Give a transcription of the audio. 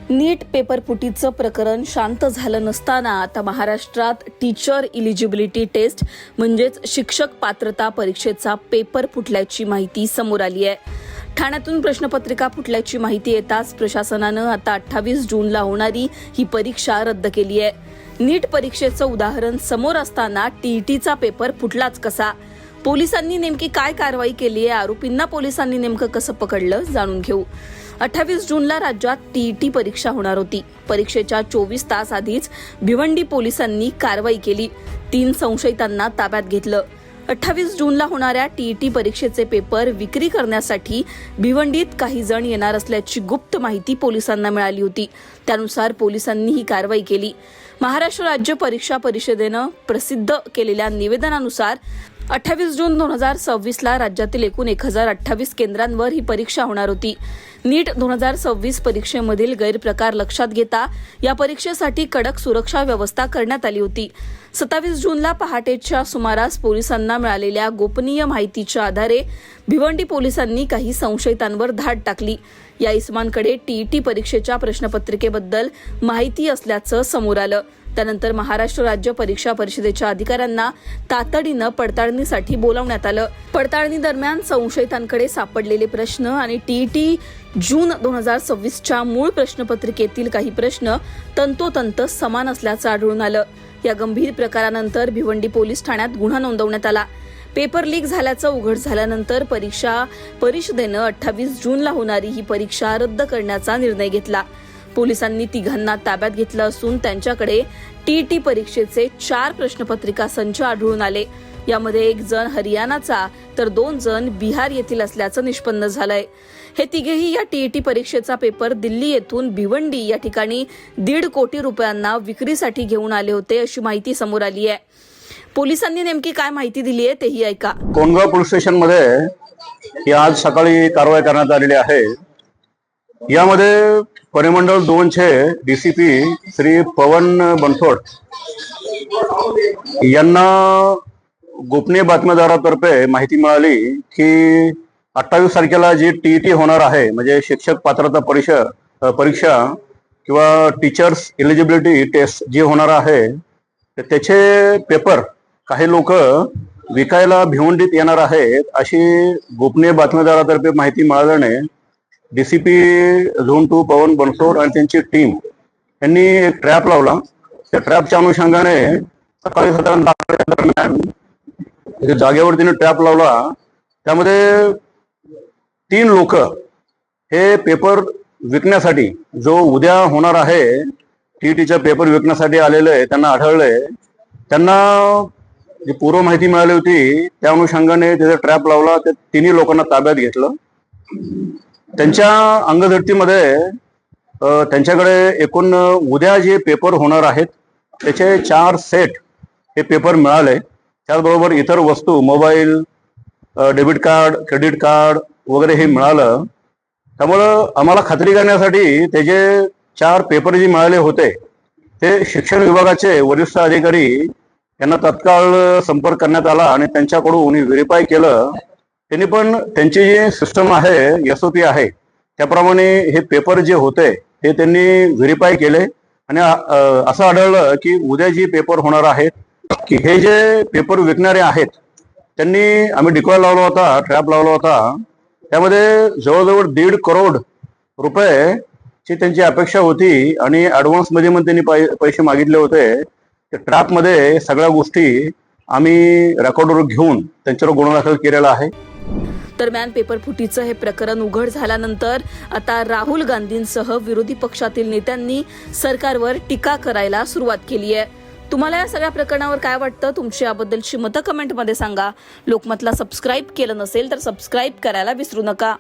नीट paper फुटीचं प्रकरण शांत झालं नसताना आता महाराष्ट्रात टीचर इलिजिबिलिटी टेस्ट म्हणजेच शिक्षक पात्रता परीक्षेचा पेपर फुटल्याची माहिती समोर आली आहे। ठाण्यातून प्रश्नपत्रिका फुटल्याची माहिती येताच प्रशासनानं आता 28 जूनला होणारी ही परीक्षा रद्द केली आहे। नीट परीक्षेचं उदाहरण समोर असताना टीईटीचा पेपर फुटलाच कसा? पोलिसांनी नेमकी काय कारवाई केली आहे? आरोपींना पोलिसांनी नेमकं कसं पकडलं जाणून घेऊ। 28 जूनला राज्यात टीईटी परीक्षा होणार होती। परीक्षेच्या 24 तास आधीच भिवंडी पोलिसांनी कारवाई केली। 3 संशयितांना ताब्यात घेतलं। 28 जूनला होणाऱ्या टीईटी परीक्षेचे पेपर विक्री करण्यासाठी भिवंडीत काही जण येणार असल्याची गुप्त माहिती पोलिसांना मिळाली होती। त्यानुसार पोलिसांनी ही कारवाई केली। महाराष्ट्र राज्य परीक्षा परिषदेनं प्रसिद्ध केलेल्या निवेदनानुसार 28 जून 2026 ला राज्यातील एकूण 1028 केंद्रांवर ही परीक्षा होणार होती। नीट 2026 परीक्षेमधील गैरप्रकार लक्षात घेता या परीक्षेसाठी कडक सुरक्षा व्यवस्था करण्यात आली होती। 27 जूनला पहाटेच्या सुमारास पोलिसांना मिळालेल्या गोपनीय माहितीच्या आधारे भिवंडी पोलिसांनी काही संशयितांवर धाड टाकली। या इसमांकडे टीईटी परीक्षेच्या प्रश्नपत्रिकेबद्दल माहिती असल्याचं समोर आलं। त्यानंतर महाराष्ट्र राज्य परीक्षा परिषदेच्या अधिकाऱ्यांना तातडीनं पडताळणीसाठी बोलावण्यात आलं। पडताळणी दरम्यान संशयितांकडे सापडलेले प्रश्न आणि टीईटी जून 2026च्या मूळ प्रश्नपत्रिकेतील काही प्रश्न तंतोतंत समान असल्याचं आढळून आलं। या गंभीर प्रकारानंतर भिवंडी पोलीस ठाण्यात गुन्हा नोंदवण्यात आला। पेपर लीक झाल्याचं उघड झाल्यानंतर परीक्षा परिषदेनं 28 जूनला होणारी ही परीक्षा रद्द करण्याचा निर्णय घेतला। पोलिसांनी तिघांना ताब्यात घेतलं असून त्यांच्याकडे टीईटी परीक्षेचे 4 प्रश्नपत्रिका संच आढळून आले। यामध्ये 1 जण हरियाणाचा तर 2 जण बिहार येथील असल्याचं निष्पन्न झालंय। हे तिघेही या टीईटी परीक्षेचा पेपर दिल्ली येथून भिवंडी या ठिकाणी 1.5 कोटी रुपयांना विक्रीसाठी घेऊन आले होते अशी माहिती समोर आली आहे। पोलिसांनी नेमकी काय माहिती दिली आहे तेही ऐका। कोंडगाव पोलीस स्टेशन मध्ये आज सकाळी कारवाई करण्यात आलेली आहे। यामध्ये परिमंडळ 2 चे डीसीपी श्री पवन बनसोड यांना गोपनीय बातमीदारातर्फे माहिती मिळाली की 28 तारखेला जी टीईटी होणार आहे म्हणजे शिक्षक पात्रता परीक्षा किंवा टीचर्स एलिजिबिलिटी टेस्ट जी होणार आहे त्याचे पेपर काही लोक विकायला भिवंडीत येणार आहेत अशी गोपनीय बातमीदारातर्फे माहिती मिळाल्याने डीसीपी झोन 2 पवन बनसोड आणि त्यांची टीम यांनी एक ट्रॅप लावला। त्या ट्रॅपच्या अनुषंगाने सकाळी साधारण 10 दरम्यान जागेवर तिने ट्रॅप लावला। त्यामध्ये 3 लोक हे पेपर विकण्यासाठी जो उद्या होणार आहे टीईटीचा पेपर विकण्यासाठी आलेले त्यांना आढळले। त्यांना जी पूर्व माहिती मिळाली होती त्या अनुषंगाने त्याचा ट्रॅप लावला। त्या 3 लोकांना ताब्यात घेतलं। त्यांच्या अंगझडतीमध्ये त्यांच्याकडे एकूण उद्या जे पेपर होणार आहेत त्याचे 4 सेट हे पेपर मिळाले। त्याचबरोबर इतर वस्तू mobile, debit card, credit card वगैरे हे मिळालं। त्यामुळं आम्हाला खात्री करण्यासाठी त्याचे 4 पेपर जे मिळाले होते ते शिक्षण विभागाचे वरिष्ठ अधिकारी यांना तत्काळ संपर्क करण्यात आला आणि त्यांच्याकडून व्हेरीफाय केलं। त्यांनी पण त्यांची जी सिस्टम आहे SOP आहे त्याप्रमाणे हे पेपर जे होते ते त्यांनी व्हेरीफाय केले आणि असं आढळलं की उद्या जे पेपर होणार आहेत की हे जे पेपर विकणारे आहेत त्यांनी आम्ही डिकॉय लावला होता, ट्रॅप लावला होता। त्यामध्ये जवळजवळ 1.5 करोड रुपये त्यांची अपेक्षा होती आणि ऍडव्हान्स मध्ये पण त्यांनी पैसे मागितले होते। त्या ट्रॅप मध्ये सगळ्या गोष्टी आम्ही रेकॉर्डवर घेऊन त्यांच्यावर गुन्हा दाखल केलेला आहे। दरम्यान पेपर फुटीचं हे प्रकरण उघड झाल्यानंतर आता राहुल गांधींसह विरोधी पक्षातील नेत्यांनी सरकारवर टीका करायला सुरुवात केली आहे। तुम्हाला या सगळ्या प्रकरणावर काय वाटतं? तुमची याबद्दलची मतं कमेंटमध्ये सांगा। लोकमतला सबस्क्राईब केलं नसेल तर सबस्क्राईब करायला विसरू नका।